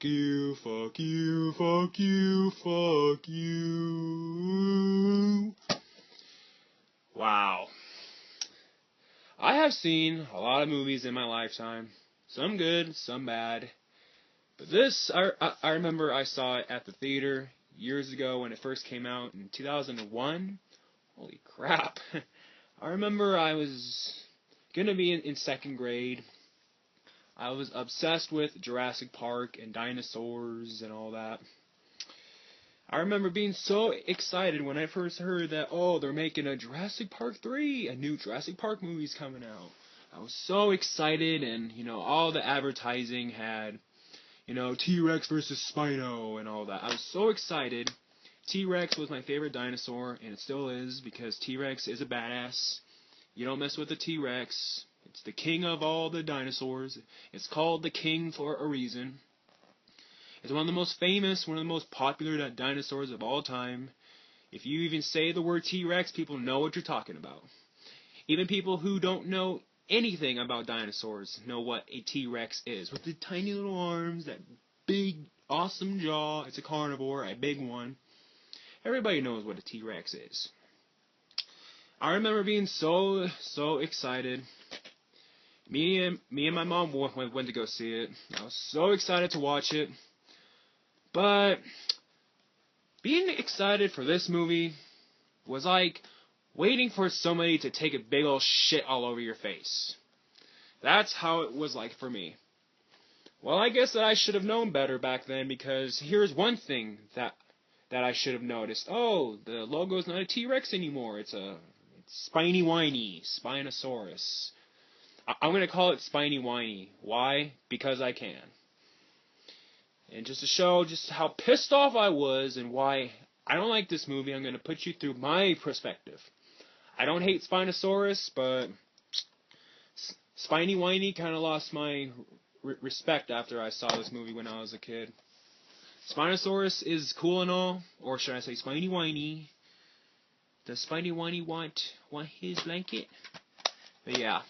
you, fuck you, fuck you, fuck you. Wow. I have seen a lot of movies in my lifetime. Some good, some bad. But this, I remember I saw it at the theater years ago when it first came out in 2001. Holy crap. I remember I was going to be in second grade. I was obsessed with Jurassic Park and dinosaurs and all that. I remember being so excited when I first heard that, oh, they're making a Jurassic Park 3, a new Jurassic Park movie's coming out. I was so excited, and, all the advertising had, T-Rex versus Spino and all that. I was so excited. T-Rex was my favorite dinosaur, and it still is, because T-Rex is a badass. You don't mess with the T-Rex. It's the king of all the dinosaurs. It's called the king for a reason. It's one of the most famous, one of the most popular dinosaurs of all time. If you even say the word T-Rex, people know what you're talking about. Even people who don't know anything about dinosaurs know what a T-Rex is. With the tiny little arms, that big, awesome jaw. It's a carnivore, a big one. Everybody knows what a T-Rex is. I remember being so excited. Me and my mom went to go see it. I was so excited to watch it. But being excited for this movie was like waiting for somebody to take a big old shit all over your face. That's how it was like for me. Well, I guess that I should have known better back then, because here's one thing that I should have noticed. Oh, the logo's not a T-Rex anymore. It's Spiny Whiny, Spinosaurus. I'm going to call it Spiny Whiny. Why? Because I can. And just to show just how pissed off I was and why I don't like this movie, I'm going to put you through my perspective. I don't hate Spinosaurus, but Spiny Whiny kind of lost my respect after I saw this movie when I was a kid. Spinosaurus is cool and all, or should I say Spiny Whiny? Does Spiny Whiny want his blanket? But yeah.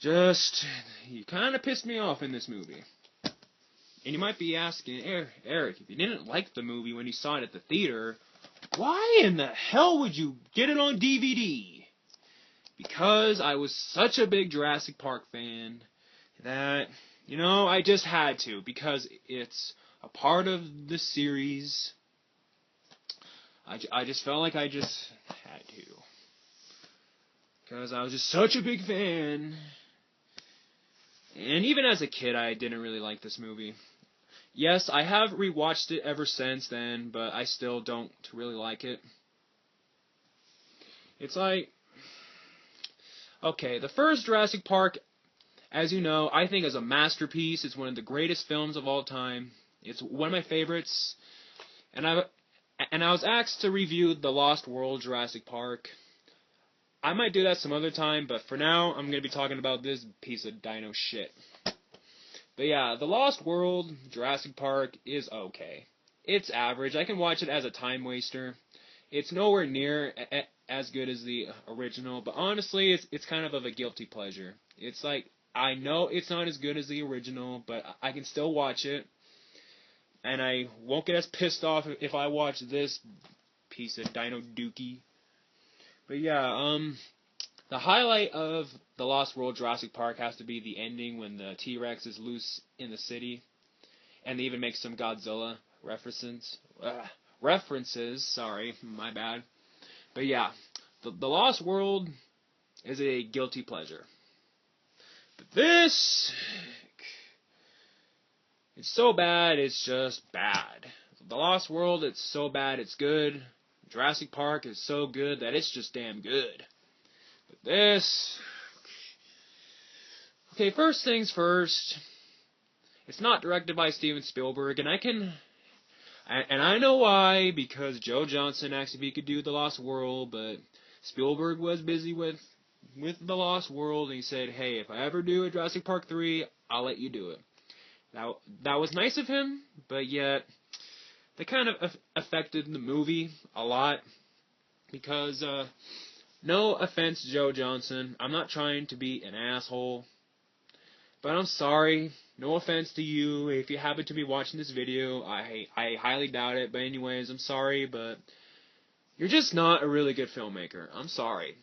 He kind of pissed me off in this movie. And you might be asking, Eric, if you didn't like the movie when you saw it at the theater, why in the hell would you get it on DVD? Because I was such a big Jurassic Park fan that, I just had to, because it's a part of the series. I just felt like I just had to. Because I was just such a big fan. And even as a kid, I didn't really like this movie. Yes, I have rewatched it ever since then, but I still don't really like it. It's like, okay, the first Jurassic Park, as you know, I think is a masterpiece. It's one of the greatest films of all time. It's one of my favorites. And I was asked to review The Lost World Jurassic Park. I might do that some other time, but for now, I'm going to be talking about this piece of dino shit. But yeah, The Lost World Jurassic Park is okay. It's average. I can watch it as a time waster. It's nowhere near as good as the original, but honestly, it's kind of a guilty pleasure. It's like, I know it's not as good as the original, but I can still watch it. And I won't get as pissed off if I watch this piece of dino dookie. But yeah, the highlight of The Lost World Jurassic Park has to be the ending when the T-Rex is loose in the city. And they even make some Godzilla references, sorry, my bad. But yeah, the Lost World is a guilty pleasure. But this, it's so bad, it's just bad. The Lost World, it's so bad, it's good. Jurassic Park is so good that it's just damn good. But this... Okay, first things first. It's not directed by Steven Spielberg, and I know why, because Joe Johnston asked if he could do The Lost World, but Spielberg was busy with The Lost World, and he said, hey, if I ever do a Jurassic Park 3, I'll let you do it. That was nice of him, but yet... They kind of affected the movie a lot, because, no offense, Joe Johnston, I'm not trying to be an asshole, But I'm sorry. No offense to you. If you happen to be watching this video, I highly doubt it. But anyways, I'm sorry, but you're just not a really good filmmaker. I'm sorry.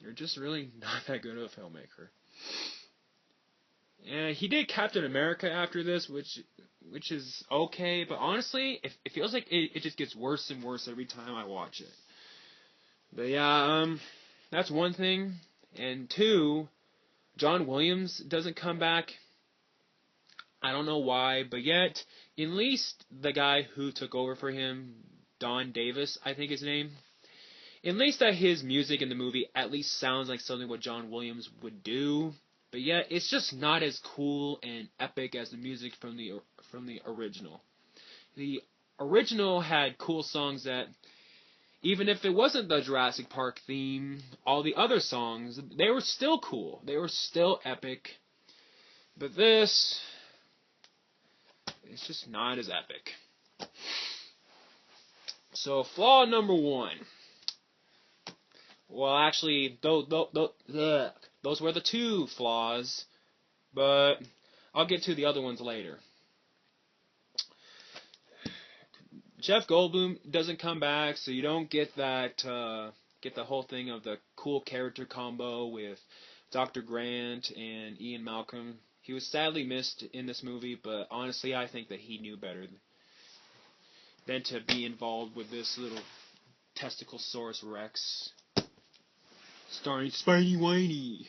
You're just really not that good of a filmmaker. And he did Captain America after this, which is okay, but honestly, it feels like it just gets worse and worse every time I watch it. But yeah, that's one thing. And two, John Williams doesn't come back. I don't know why, but yet, at least the guy who took over for him, Don Davis, I think his name, at least that his music in the movie at least sounds like something what John Williams would do. But yet, it's just not as cool and epic as the music from the original. The original had cool songs that, even if it wasn't the Jurassic Park theme, all the other songs, they were still cool. They were still epic. But this, it's just not as epic. So, flaw number one. Well, actually, those were the two flaws, but I'll get to the other ones later. Jeff Goldblum doesn't come back, so you don't get that, get the whole thing of the cool character combo with Dr. Grant and Ian Malcolm. He was sadly missed in this movie, but honestly, I think that he knew better than to be involved with this little Testicle-saurus Rex. Starring Spiny Whiny.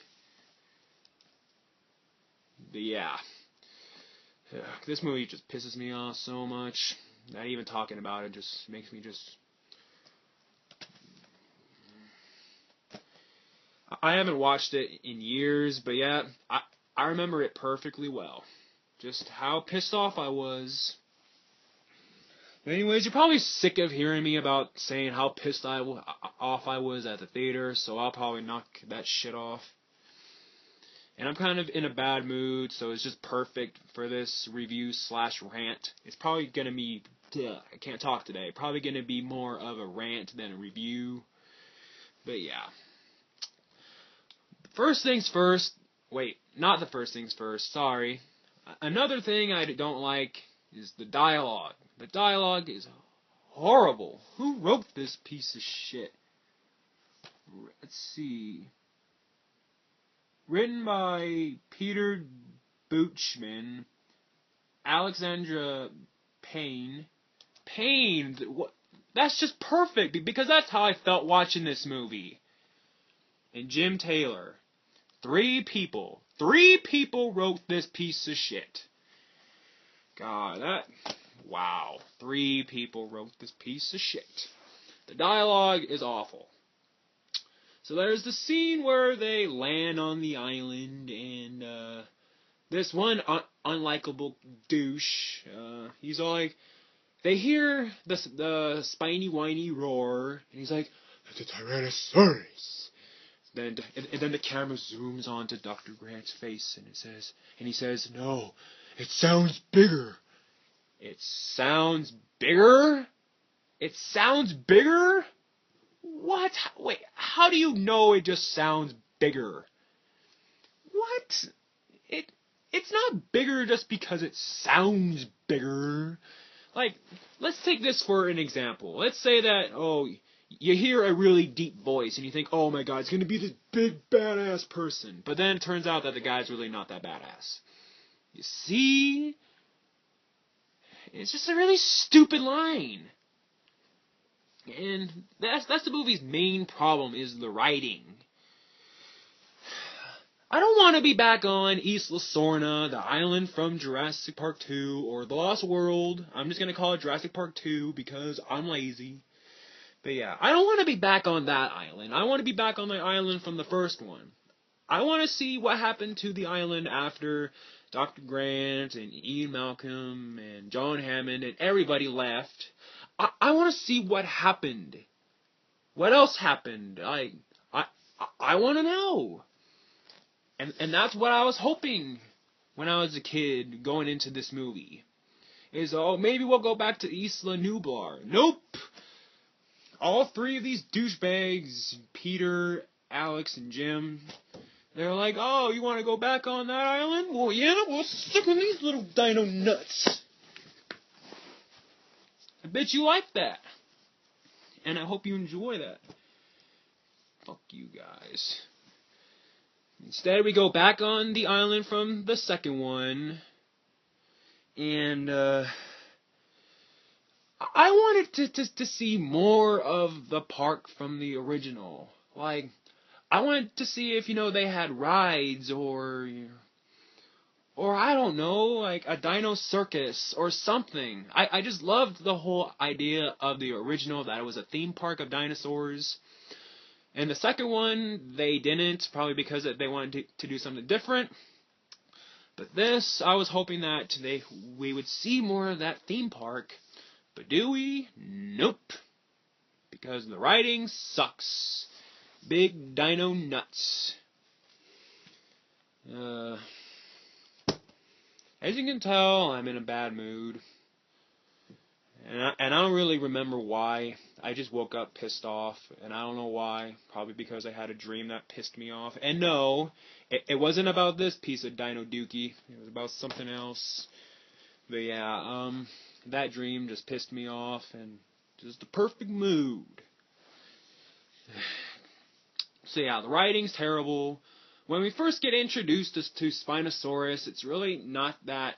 But yeah. This movie just pisses me off so much. Not even talking about it just makes me just... I haven't watched it in years, but yeah, I remember it perfectly well. Just how pissed off I was. But anyways, you're probably sick of hearing me about saying how pissed off I was at the theater, so I'll probably knock that shit off. And I'm kind of in a bad mood, so it's just perfect for this review/rant. It's probably going to be, I can't talk today, probably going to be more of a rant than a review. But yeah. First things first, wait, not the first things first, sorry. Another thing I don't like is the dialogue. The dialogue is horrible. Who wrote this piece of shit? Let's see. Written by Peter Buchman, Alexandra Payne. Payne! That's just perfect, because that's how I felt watching this movie. And Jim Taylor. Three people wrote this piece of shit. God, wow. 3 people wrote this piece of shit. The dialogue is awful. So there's the scene where they land on the island, and this one unlikable douche, he's all like, they hear the spiny whiny roar, and he's like, it's a Tyrannosaurus. And then the camera zooms onto Dr. Grant's face, and he says, no, it sounds bigger. It sounds bigger? It sounds bigger? What? Wait, how do you know it just sounds bigger? What? It's not bigger just because it sounds bigger. Like, let's take this for an example. Let's say that, you hear a really deep voice, and you think, oh my god, it's going to be this big, badass person. But then it turns out that the guy's really not that badass. You see? It's just a really stupid line. And that's the movie's main problem, is the writing. I don't want to be back on Isla Sorna, the island from Jurassic Park 2, or The Lost World. I'm just going to call it Jurassic Park 2 because I'm lazy. But yeah, I don't want to be back on that island. I want to be back on the island from the first one. I want to see what happened to the island after Dr. Grant and Ian Malcolm and John Hammond and everybody left. I want to see what happened. What else happened? I want to know. And that's what I was hoping when I was a kid going into this movie. Is, maybe we'll go back to Isla Nublar. Nope! All 3 of these douchebags, Peter, Alex, and Jim, They're like, oh, you want to go back on that island? Well, yeah, we'll stick with these little dino nuts. I bet you like that. And I hope you enjoy that. Fuck you guys. Instead, we go back on the island from the second one. And, I wanted to see more of the park from the original. Like, I wanted to see if, they had rides or I don't know, like a dino circus or something. I just loved the whole idea of the original, that it was a theme park of dinosaurs. And the second one, they didn't, probably because they wanted to do something different. But this, I was hoping that we would see more of that theme park. But do we? Nope. Because the writing sucks. Big dino nuts. As you can tell, I'm in a bad mood. And I don't really remember why. I just woke up pissed off, and I don't know why. Probably because I had a dream that pissed me off. And no, it wasn't about this piece of Dino Dookie. It was about something else. But yeah, that dream just pissed me off, and just the perfect mood. So yeah, the writing's terrible. When we first get introduced to Spinosaurus, it's really not that,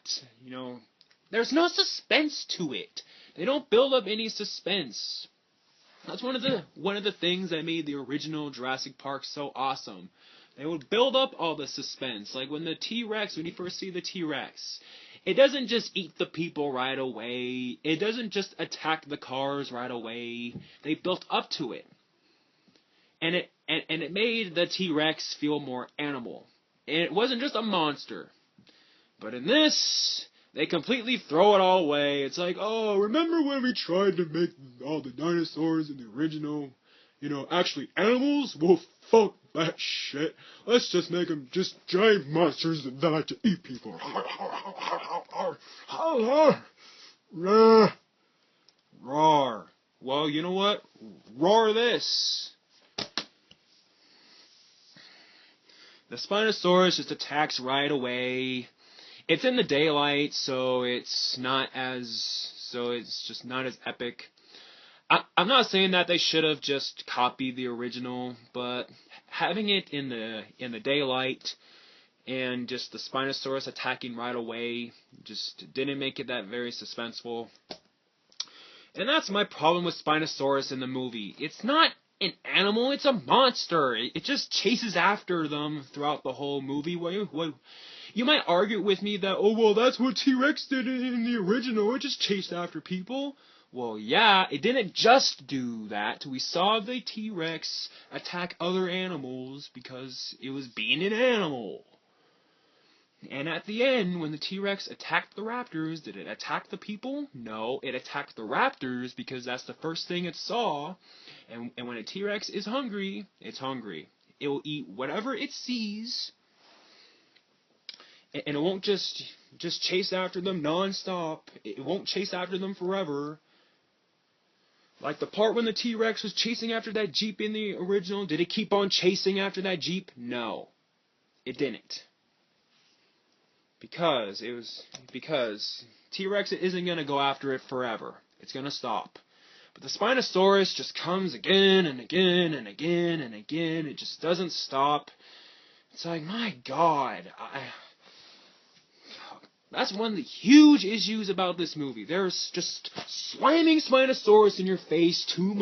there's no suspense to it. They don't build up any suspense. That's one of the things that made the original Jurassic Park so awesome. They would build up all the suspense. Like when you first see the T-Rex, it doesn't just eat the people right away. It doesn't just attack the cars right away. They built up to it. And it made the T-Rex feel more animal. And it wasn't just a monster. But in this, they completely throw it all away. It's like, oh, remember when we tried to make all the dinosaurs in the original, actually animals? Well, fuck that shit. Let's just make them just giant monsters that like to eat people. Roar. Well, you know what? Roar this. The Spinosaurus just attacks right away. It's in the daylight, so it's just not as epic. I'm not saying that they should have just copied the original, but having it in the daylight and just the Spinosaurus attacking right away just didn't make it that very suspenseful. And that's my problem with Spinosaurus in the movie. It's not an animal, it's a monster. It just chases after them throughout the whole movie. You might argue with me that, oh, well, that's what T-Rex did in the original. It just chased after people. Well, yeah, it didn't just do that. We saw the T-Rex attack other animals because it was being an animal. And at the end, when the T-Rex attacked the raptors, did it attack the people? No, it attacked the raptors because that's the first thing it saw. And when a T-Rex is hungry, it's hungry. It will eat whatever it sees. And it won't just chase after them non-stop. It won't chase after them forever. Like the part when the T-Rex was chasing after that Jeep in the original, did it keep on chasing after that Jeep? No, it didn't. Because T-Rex isn't going to go after it forever. It's going to stop. But the Spinosaurus just comes again and again and again and again. It just doesn't stop. It's like, my God. That's one of the huge issues about this movie. There's just slamming Spinosaurus in your face too much.